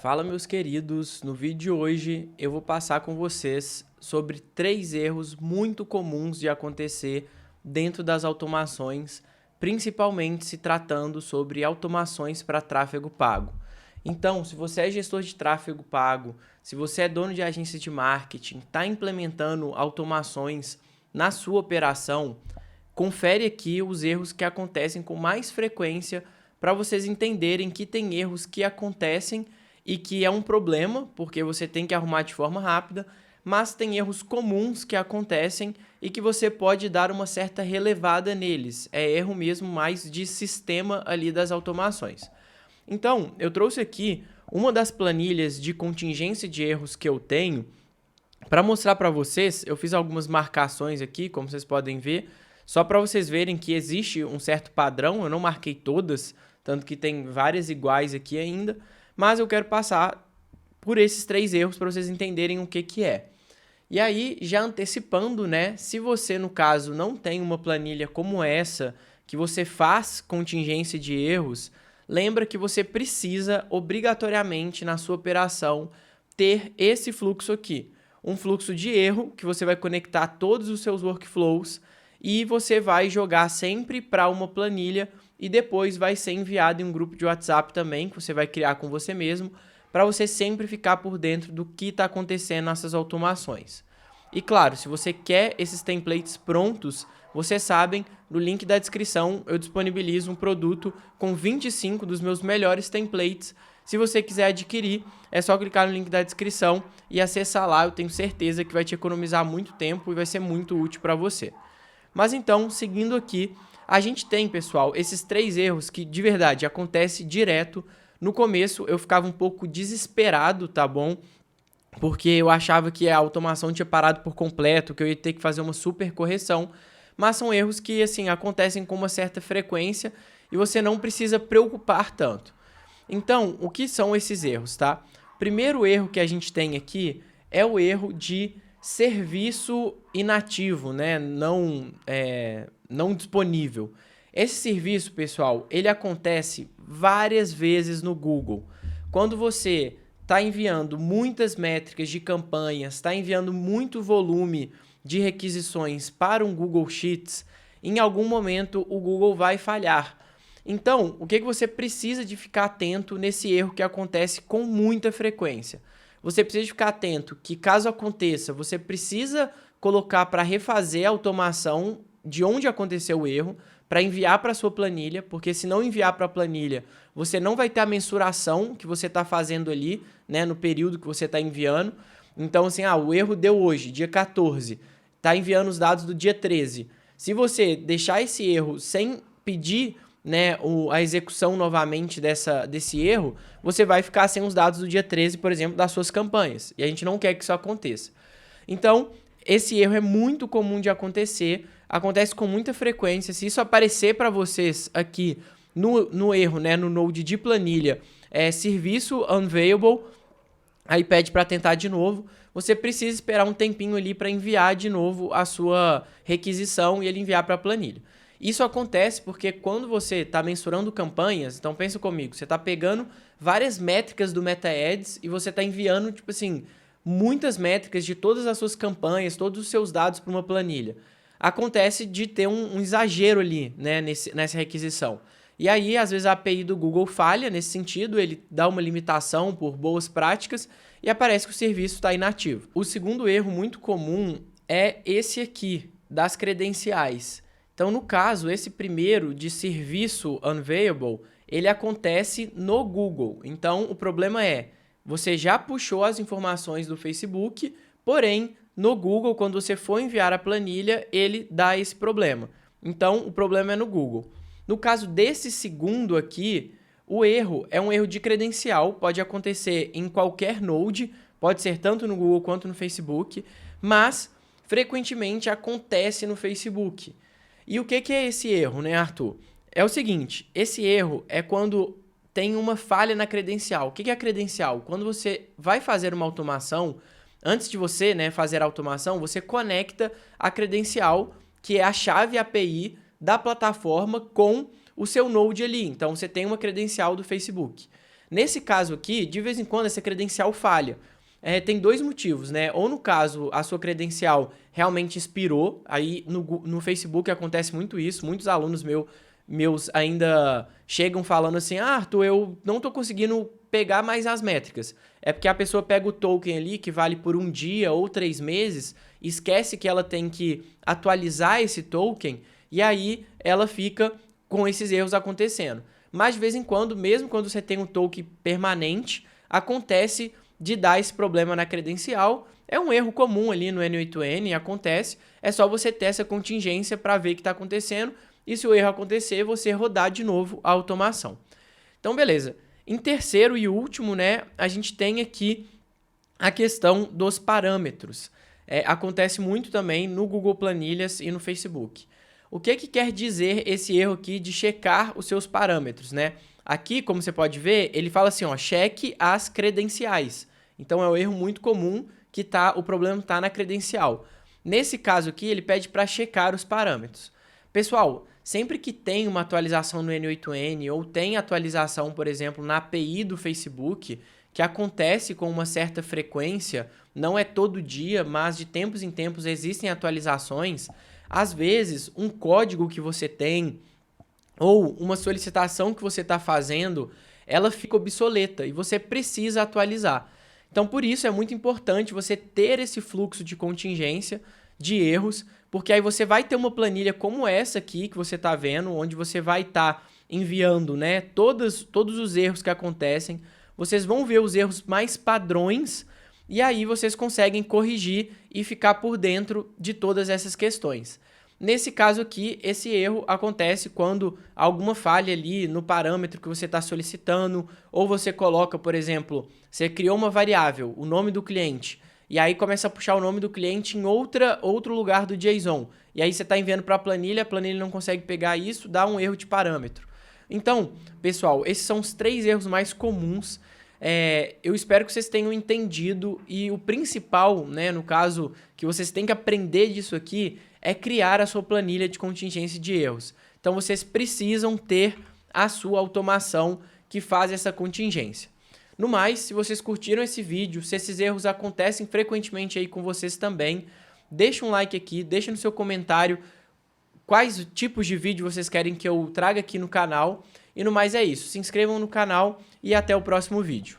Fala, meus queridos, no vídeo de hoje eu vou passar com vocês sobre 3 erros muito comuns de acontecer dentro das automações, principalmente se tratando sobre automações para tráfego pago. Então, se você é gestor de tráfego pago, se você é dono de agência de marketing, está implementando automações na sua operação, confere aqui os erros que acontecem com mais frequência para vocês entenderem que tem erros que acontecem e que é um problema, porque você tem que arrumar de forma rápida, mas tem erros comuns que acontecem e que você pode dar uma certa relevada neles. É erro mesmo mais de sistema ali das automações. Então, eu trouxe aqui uma das planilhas de contingência de erros que eu tenho para mostrar para vocês. Eu fiz algumas marcações aqui, como vocês podem ver, só para vocês verem que existe um certo padrão. Eu não marquei todas, tanto que tem várias iguais aqui ainda, mas eu quero passar por esses 3 erros para vocês entenderem o que é. E aí, já antecipando, né, se você, no caso, não tem uma planilha como essa, que você faz contingência de erros, lembra que você precisa, obrigatoriamente, na sua operação, ter esse fluxo aqui. Um fluxo de erro, que você vai conectar todos os seus workflows, e você vai jogar sempre para uma planilha e depois vai ser enviado em um grupo de WhatsApp também, que você vai criar com você mesmo, para você sempre ficar por dentro do que está acontecendo nessas automações. E claro, se você quer esses templates prontos, vocês sabem, no link da descrição eu disponibilizo um produto com 25 dos meus melhores templates. Se você quiser adquirir, é só clicar no link da descrição e acessar lá. Eu tenho certeza que vai te economizar muito tempo e vai ser muito útil para você. Mas então, seguindo aqui, a gente tem, pessoal, esses 3 erros que de verdade acontecem direto. No começo eu ficava um pouco desesperado, tá bom? Porque eu achava que a automação tinha parado por completo, que eu ia ter que fazer uma super correção. Mas são erros que, assim, acontecem com uma certa frequência e você não precisa preocupar tanto. Então, o que são esses erros, tá? Primeiro erro que a gente tem aqui é o erro de serviço inativo, né? Não disponível. Esse serviço, pessoal, ele acontece várias vezes no Google. Quando você está enviando muitas métricas de campanhas, está enviando muito volume de requisições para um Google Sheets, em algum momento o Google vai falhar. Então, o que você precisa de ficar atento nesse erro que acontece com muita frequência? Você precisa de ficar atento que, caso aconteça, você precisa colocar para refazer a automação de onde aconteceu o erro, para enviar para a sua planilha, porque se não enviar para a planilha, você não vai ter a mensuração que você está fazendo ali, né, no período que você está enviando. Então, assim, o erro deu hoje, dia 14, está enviando os dados do dia 13. Se você deixar esse erro sem pedir, né, a execução novamente desse erro, você vai ficar sem os dados do dia 13, por exemplo, das suas campanhas. E a gente não quer que isso aconteça. Então, esse erro é muito comum de acontecer, acontece com muita frequência. Se isso aparecer para vocês aqui no erro, né, no node de planilha, serviço unavailable, aí pede para tentar de novo, você precisa esperar um tempinho ali para enviar de novo a sua requisição e ele enviar para a planilha. Isso acontece porque quando você está mensurando campanhas, então pensa comigo, você está pegando várias métricas do MetaAds e você está enviando, tipo assim, muitas métricas de todas as suas campanhas, todos os seus dados para uma planilha. Acontece de ter um exagero ali, né, nessa requisição. E aí, às vezes, a API do Google falha nesse sentido, ele dá uma limitação por boas práticas e aparece que o serviço está inativo. O segundo erro muito comum é esse aqui, das credenciais. Então, no caso, esse primeiro de serviço unavailable, ele acontece no Google. Então, o problema é, você já puxou as informações do Facebook, porém, no Google, quando você for enviar a planilha, ele dá esse problema. Então, o problema é no Google. No caso desse segundo aqui, o erro é um erro de credencial, pode acontecer em qualquer node, pode ser tanto no Google quanto no Facebook, mas frequentemente acontece no Facebook. E o que é esse erro, né, Arthur? É o seguinte, esse erro é quando tem uma falha na credencial. O que é a credencial? Quando você vai fazer uma automação, antes de você, né, fazer a automação, você conecta a credencial, que é a chave API da plataforma, com o seu node ali. Então, você tem uma credencial do Facebook. Nesse caso aqui, de vez em quando essa credencial falha. Tem dois motivos, né? Ou no caso, a sua credencial realmente expirou, aí no Facebook acontece muito isso, muitos alunos meus ainda chegam falando assim, ah, Arthur, eu não tô conseguindo pegar mais as métricas. É porque a pessoa pega o token ali, que vale por um dia ou 3 meses, esquece que ela tem que atualizar esse token, e aí ela fica com esses erros acontecendo. Mas de vez em quando, mesmo quando você tem um token permanente, acontece de dar esse problema na credencial. É um erro comum ali no N8N, acontece. É só você ter essa contingência para ver o que está acontecendo. E se o erro acontecer, você rodar de novo a automação. Então, beleza. Em terceiro e último, né, a gente tem aqui a questão dos parâmetros. Acontece muito também no Google Planilhas e no Facebook. O que quer dizer esse erro aqui de checar os seus parâmetros, né? Aqui, como você pode ver, ele fala assim, ó, cheque as credenciais. Então, é um erro muito comum que o problema está na credencial. Nesse caso aqui, ele pede para checar os parâmetros. Pessoal, sempre que tem uma atualização no N8N ou tem atualização, por exemplo, na API do Facebook, que acontece com uma certa frequência, não é todo dia, mas de tempos em tempos existem atualizações, às vezes um código que você tem ou uma solicitação que você está fazendo, ela fica obsoleta e você precisa atualizar. Então, por isso é muito importante você ter esse fluxo de contingência de erros, porque aí você vai ter uma planilha como essa aqui que você está vendo, onde você vai estar enviando, né, todos os erros que acontecem. Vocês vão ver os erros mais padrões e aí vocês conseguem corrigir e ficar por dentro de todas essas questões. Nesse caso aqui, esse erro acontece quando alguma falha ali no parâmetro que você está solicitando, ou você coloca, por exemplo, você criou uma variável, o nome do cliente, e aí começa a puxar o nome do cliente em outro lugar do JSON. E aí você está enviando para a planilha não consegue pegar isso, dá um erro de parâmetro. Então, pessoal, esses são os 3 erros mais comuns. Eu espero que vocês tenham entendido e o principal, né, no caso, que vocês têm que aprender disso aqui é criar a sua planilha de contingência de erros. Então, vocês precisam ter a sua automação que faz essa contingência. No mais, se vocês curtiram esse vídeo, se esses erros acontecem frequentemente aí com vocês também, deixa um like aqui, deixa no seu comentário quais tipos de vídeo vocês querem que eu traga aqui no canal. E no mais é isso, se inscrevam no canal e até o próximo vídeo.